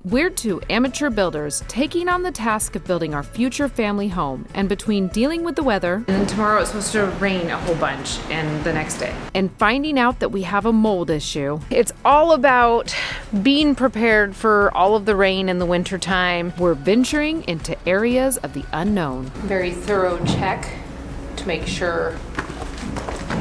We're two amateur builders taking on the task of building our future family home, and between dealing with the weather, and then tomorrow it's supposed to rain a whole bunch, and the next day, and finding out that we have a mold issue, it's all about being prepared for all of the rain in the winter time. We're venturing into areas of the unknown. Very thorough check to make sure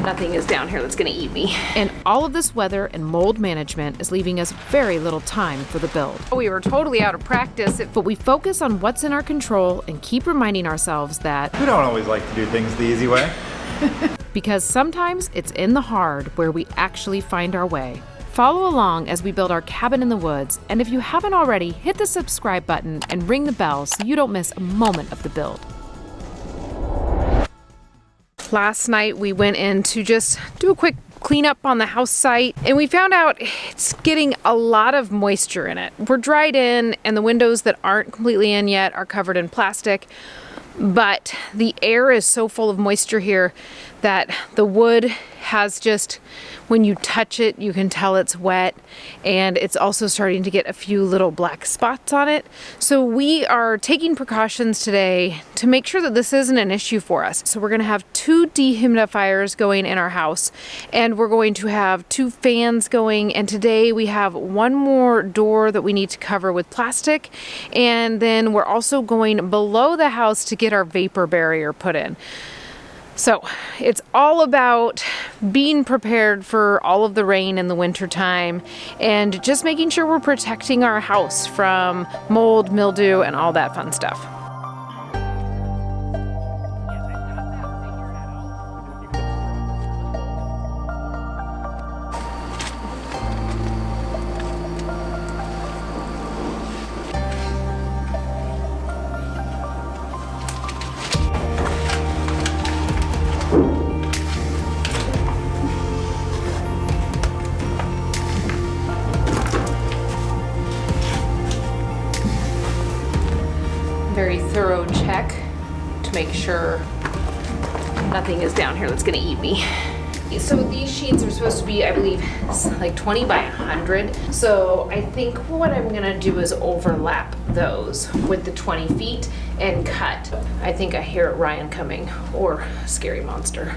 nothing is down here that's gonna eat me. And all of this weather and mold management is leaving us very little time for the build. We were totally out of practice, but we focus on what's in our control and keep reminding ourselves that we don't always like to do things the easy way. Because sometimes it's in the hard where we actually find our way. Follow along as we build our cabin in the woods, and if you haven't already, hit the subscribe button and ring the bell so you don't miss a moment of the build. Last night we went in to just do a quick cleanup on the house site, and we found out it's getting a lot of moisture in it. We're dried in, and the windows that aren't completely in yet are covered in plastic, but the air is so full of moisture here that the wood has just, when you touch it, you can tell it's wet, and it's also starting to get a few little black spots on it. So we are taking precautions today to make sure that this isn't an issue for us. So we're gonna have 2 dehumidifiers going in our house, and we're going to have 2 fans going, and today we have 1 more door that we need to cover with plastic, and then we're also going below the house to get our vapor barrier put in. So it's all about being prepared for all of the rain in the winter time and just making sure we're protecting our house from mold, mildew, and all that fun stuff. Very thorough check to make sure nothing is down here that's gonna eat me. So these sheets are supposed to be, I believe, like 20 by 100. So I think what I'm gonna do is overlap those with the 20 feet and cut. I think I hear Ryan coming, or scary monster.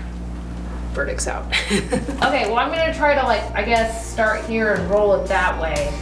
Verdict's out. Okay, well I'm gonna try to, like, I guess start here and roll it that way.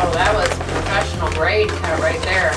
Oh, that was professional grade cut right there.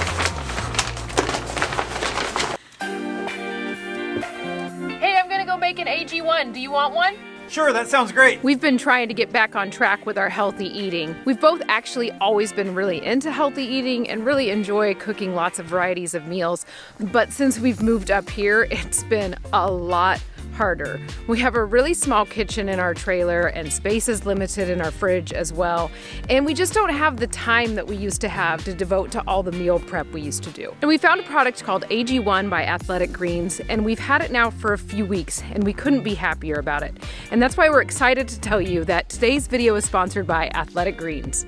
Hey, I'm gonna go make an AG1. Do you want one? Sure, that sounds great. We've been trying to get back on track with our healthy eating. We've both actually always been really into healthy eating and really enjoy cooking lots of varieties of meals. But since we've moved up here, it's been a lot harder. We have a really small kitchen in our trailer, and space is limited in our fridge as well. And we just don't have the time that we used to have to devote to all the meal prep we used to do. And we found a product called AG1 by Athletic Greens, and we've had it now for a few weeks, and we couldn't be happier about it. And that's why we're excited to tell you that today's video is sponsored by Athletic Greens.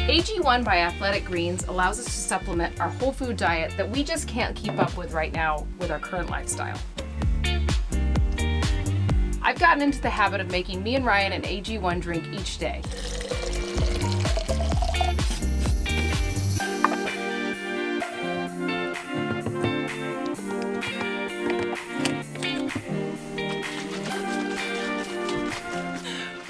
AG1 by Athletic Greens allows us to supplement our whole food diet that we just can't keep up with right now with our current lifestyle. I've gotten into the habit of making me and Ryan an AG1 drink each day.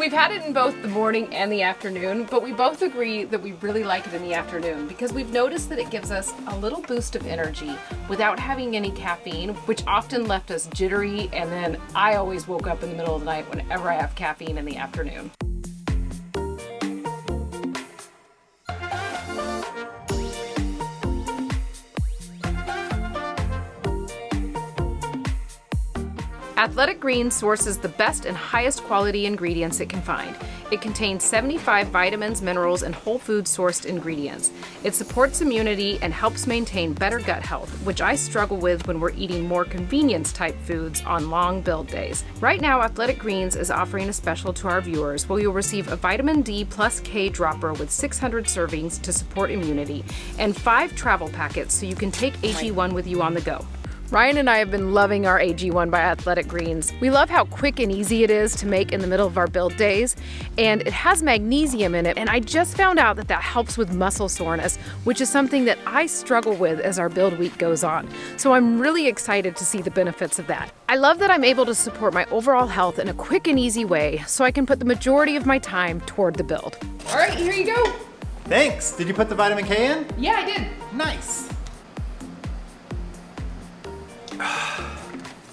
We've had it in both the morning and the afternoon, but we both agree that we really like it in the afternoon because we've noticed that it gives us a little boost of energy without having any caffeine, which often left us jittery, and then I always woke up in the middle of the night whenever I have caffeine in the afternoon. Athletic Greens sources the best and highest quality ingredients it can find. It contains 75 vitamins, minerals, and whole food sourced ingredients. It supports immunity and helps maintain better gut health, which I struggle with when we're eating more convenience type foods on long build days. Right now, Athletic Greens is offering a special to our viewers where you'll receive a vitamin D plus K dropper with 600 servings to support immunity and 5 travel packets so you can take AG1 with you on the go. Ryan and I have been loving our AG1 by Athletic Greens. We love how quick and easy it is to make in the middle of our build days, and it has magnesium in it, and I just found out that that helps with muscle soreness, which is something that I struggle with as our build week goes on. So I'm really excited to see the benefits of that. I love that I'm able to support my overall health in a quick and easy way so I can put the majority of my time toward the build. All right, here you go. Thanks. Did you put the vitamin K in? Yeah, I did. Nice.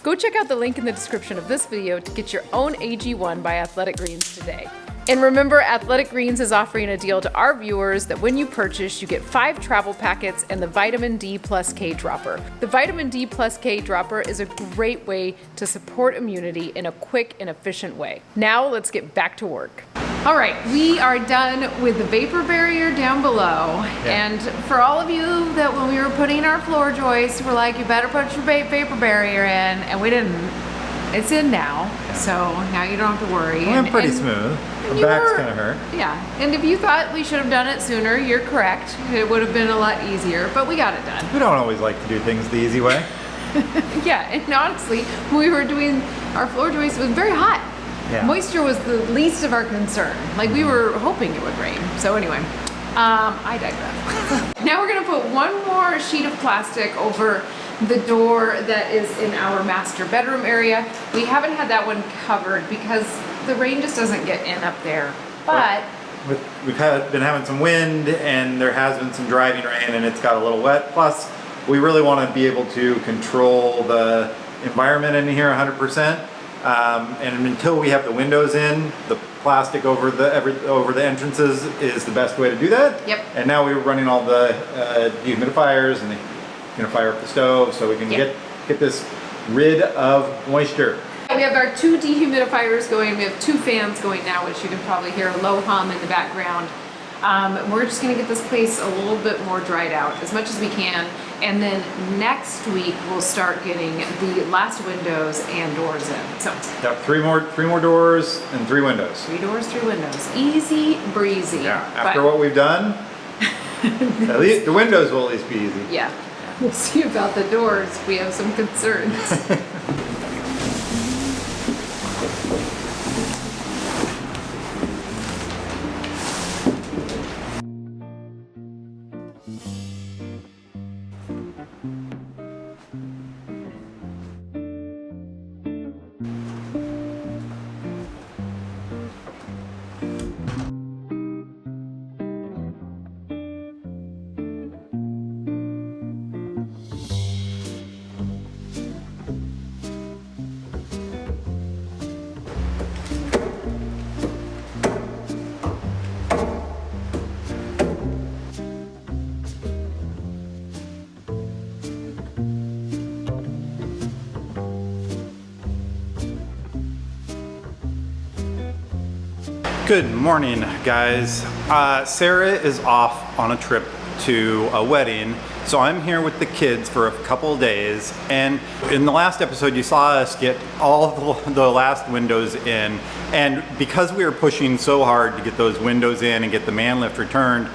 Go check out the link in the description of this video to get your own AG1 by Athletic Greens today. And remember, Athletic Greens is offering a deal to our viewers that when you purchase, you get 5 travel packets and the Vitamin D plus K dropper. The Vitamin D plus K dropper is a great way to support immunity in a quick and efficient way. Now let's get back to work. All right, we are done with the vapor barrier down below. Yeah. And for all of you that when we were putting our floor joists, were like, you better put your vapor barrier in, and we didn't. It's in now, so now you don't have to worry. It went pretty smooth. The back's kind of hurt. Yeah, and if you thought we should have done it sooner, you're correct. It would have been a lot easier, but we got it done. We don't always like to do things the easy way. Yeah, and honestly, when we were doing our floor joists, it was very hot. Yeah. Moisture was the least of our concern. Like, we were hoping it would rain. So anyway, I digress. Now we're gonna put one more sheet of plastic over the door that is in our master bedroom area. We haven't had that one covered because the rain just doesn't get in up there. But We've been having some wind, and there has been some driving rain, and it's got a little wet. Plus, we really want to be able to control the environment in here 100%. And until we have the windows in, the plastic over the entrances is the best way to do that. Yep. And now we're running all the dehumidifiers, and gonna fire up the stove so we can get this rid of moisture. we have our 2 dehumidifiers going. We have 2 fans going now, which you can probably hear a low hum in the background. We're just gonna get this place a little bit more dried out as much as we can, and then next week we'll start getting the last windows and doors in. So Yep, 3 more doors and 3 windows. 3 doors, 3 windows, easy breezy. Yeah, after what we've done, at least the windows will at least be easy. Yeah, we'll see about the doors. We have some concerns. Good morning, guys. Sarah is off on a trip to a wedding, so I'm here with the kids for a couple of days. And in the last episode, you saw us get all the last windows in, and because we were pushing so hard to get those windows in and get the man lift returned,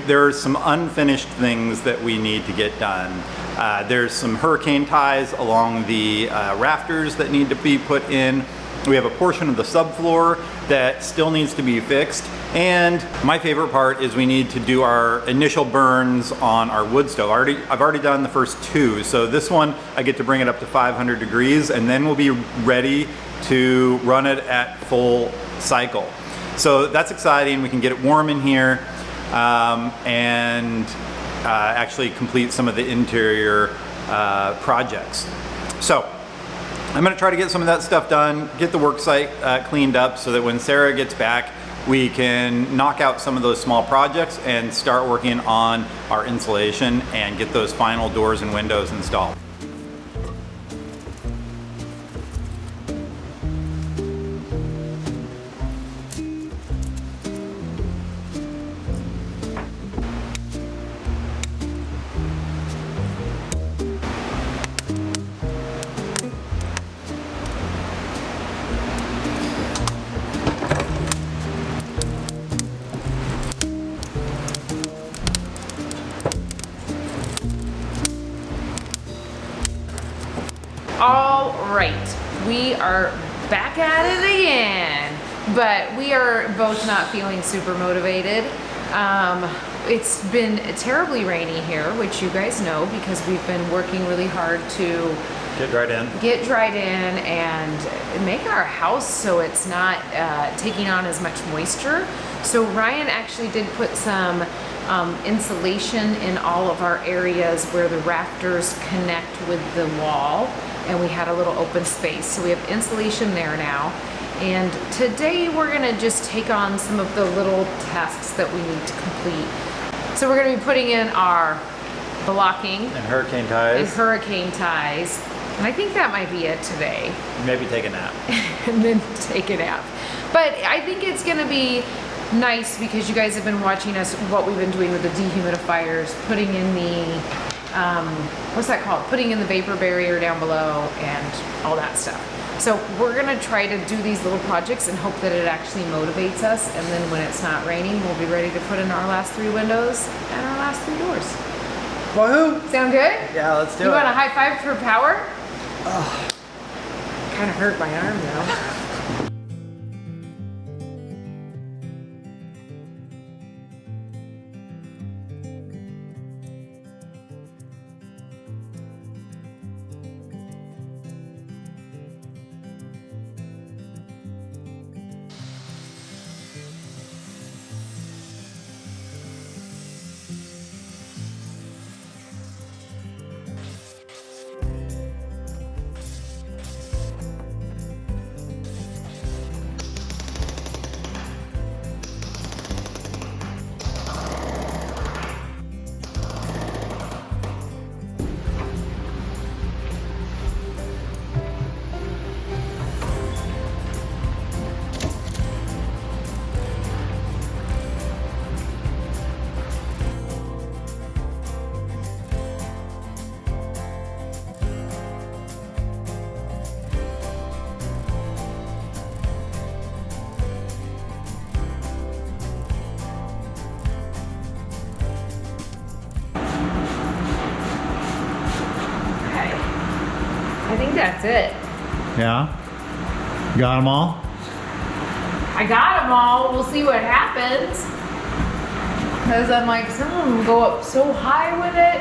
there are some unfinished things that we need to get done. There's some hurricane ties along the rafters that need to be put in. We have a portion of the subfloor that still needs to be fixed. And my favorite part is we need to do our initial burns on our wood stove. I've already done the first 2. So this one, I get to bring it up to 500 degrees, and then we'll be ready to run it at full cycle. So that's exciting. We can get it warm in here and actually complete some of the interior projects. So I'm gonna try to get some of that stuff done, get the work site cleaned up so that when Sarah gets back, we can knock out some of those small projects and start working on our insulation and get those final doors and windows installed. All right, we are back at it again, but we are both not feeling super motivated. It's been terribly rainy here, which you guys know because we've been working really hard to Get dried in and make our house so it's not taking on as much moisture. So Ryan actually did put some insulation in all of our areas where the rafters connect with the wall, and we had a little open space. So we have insulation there now. And today we're gonna just take on some of the little tasks that we need to complete. So we're gonna be putting in our blocking and hurricane ties. And I think that might be it today. Maybe take a nap. And then take a nap. But I think it's gonna be nice because you guys have been watching us, what we've been doing with the dehumidifiers, putting in the, what's that called? Putting in the vapor barrier down below and all that stuff. So we're gonna try to do these little projects and hope that it actually motivates us. And then when it's not raining, we'll be ready to put in our last 3 windows and our last 3 doors. Woohoo! Sound good? Yeah, let's do it. You want a high five for power? Kind of hurt my arm though. I think that's it. Yeah? Got them all? I got them all. We'll see what happens. Because I'm like, someone will go up so high with it.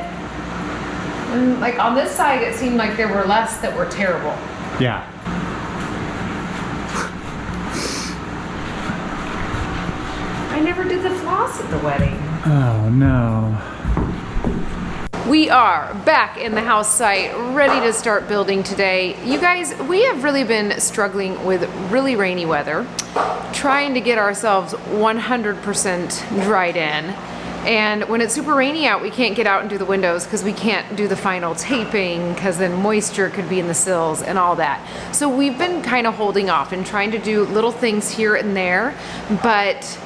And like on this side, it seemed like there were less that were terrible. Yeah. I never did the floss at the wedding. Oh no. We are back in the house site, ready to start building today. You guys, we have really been struggling with really rainy weather, trying to get ourselves 100% dried in. And when it's super rainy out, we can't get out and do the windows because we can't do the final taping because then moisture could be in the sills and all that. So we've been kind of holding off and trying to do little things here and there, but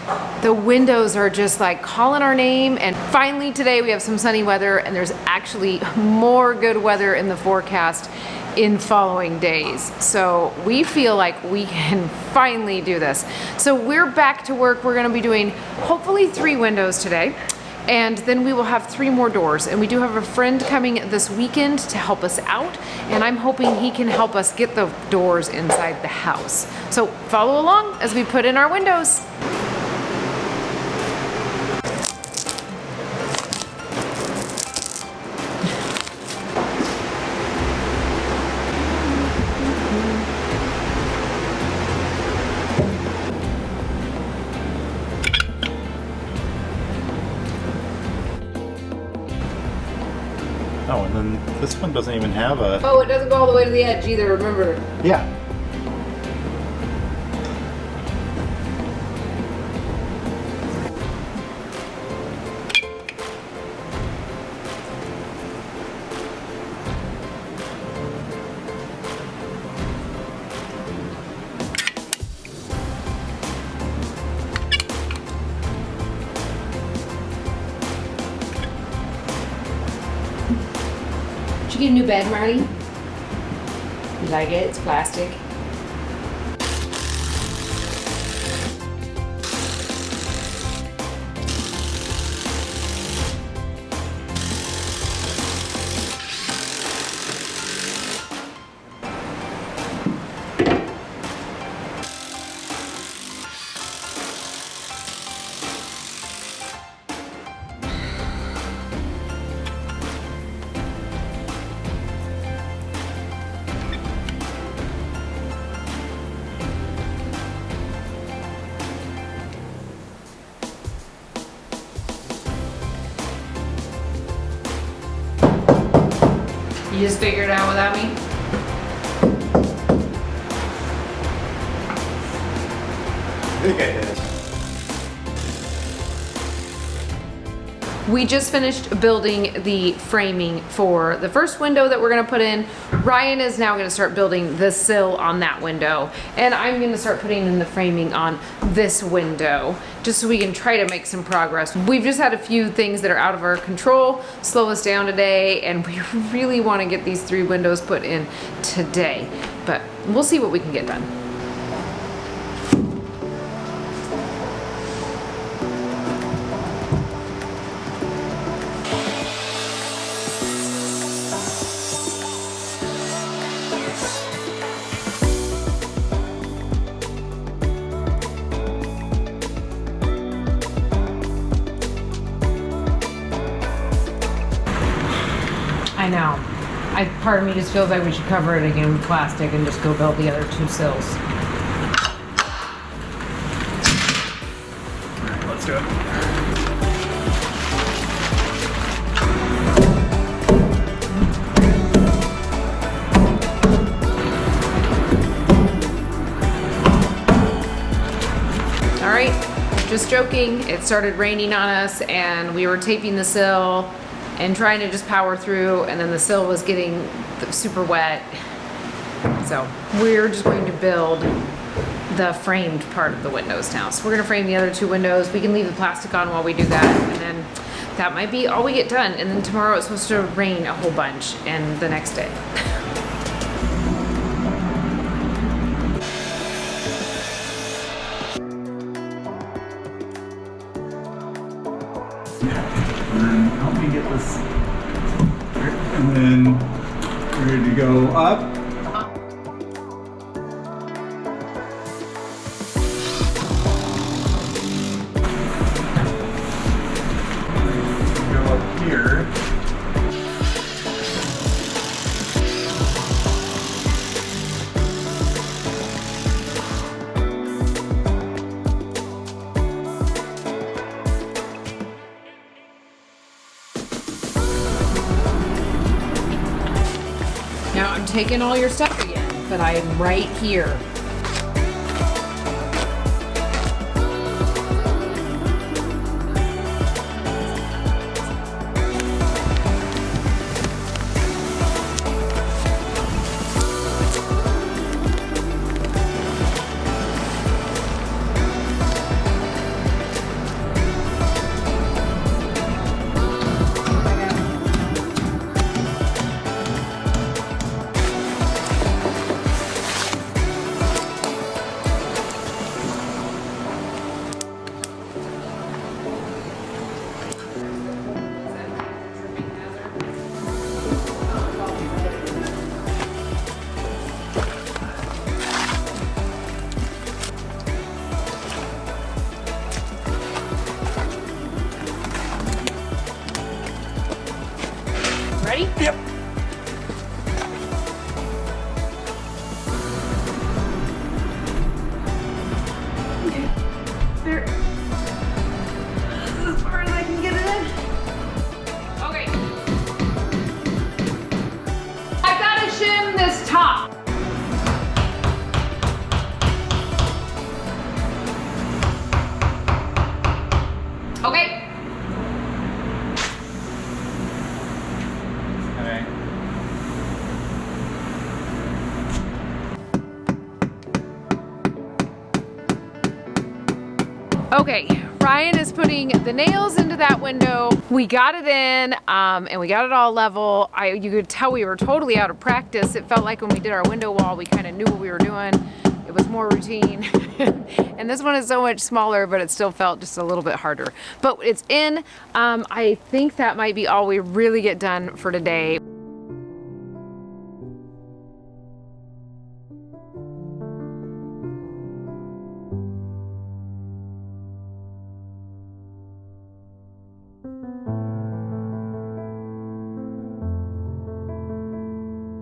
the windows are just like calling our name. And finally today we have some sunny weather and there's actually more good weather in the forecast in following days. So we feel like we can finally do this. So we're back to work. We're gonna be doing hopefully 3 windows today. And then we will have 3 more doors. And we do have a friend coming this weekend to help us out. And I'm hoping he can help us get the doors inside the house. So follow along as we put in our windows. Oh, and then this one doesn't even have a... Oh, it doesn't go all the way to the edge either, remember. Yeah. Did you get a new bed, Marty? You like it? It's plastic. You just figured it out without me? I think I did. We just finished building the framing for the first window that we're gonna put in. Ryan is now gonna start building the sill on that window. And I'm gonna start putting in the framing on this window, just so we can try to make some progress. We've just had a few things that are out of our control slow us down today, and we really wanna get these 3 windows put in today. But we'll see what we can get done. I know. Part of me just feels like we should cover it again with plastic and just go build the other 2 sills. All right, let's do it. All right, just joking. It started raining on us and we were taping the sill and trying to just power through, and then the sill was getting super wet. So we're just going to build the framed part of the windows now. So we're gonna frame the other 2 windows. We can leave the plastic on while we do that, and then that might be all we get done. And then tomorrow it's supposed to rain a whole bunch, and the next day. And then help me get this. And then we're ready to go up. Go up here. Now I'm taking all your stuff again, but I am right here. Ready? Yep. Okay. There. As far as I can get it in. Okay. I gotta shim this top. Okay. Okay. Okay, Ryan is putting the nails into that window. We got it in, and we got it all level. You could tell we were totally out of practice. It felt like when we did our window wall, we kind of knew what we were doing. It was more routine. And this one is so much smaller, but it still felt just a little bit harder. But it's in. I think that might be all we really get done for today.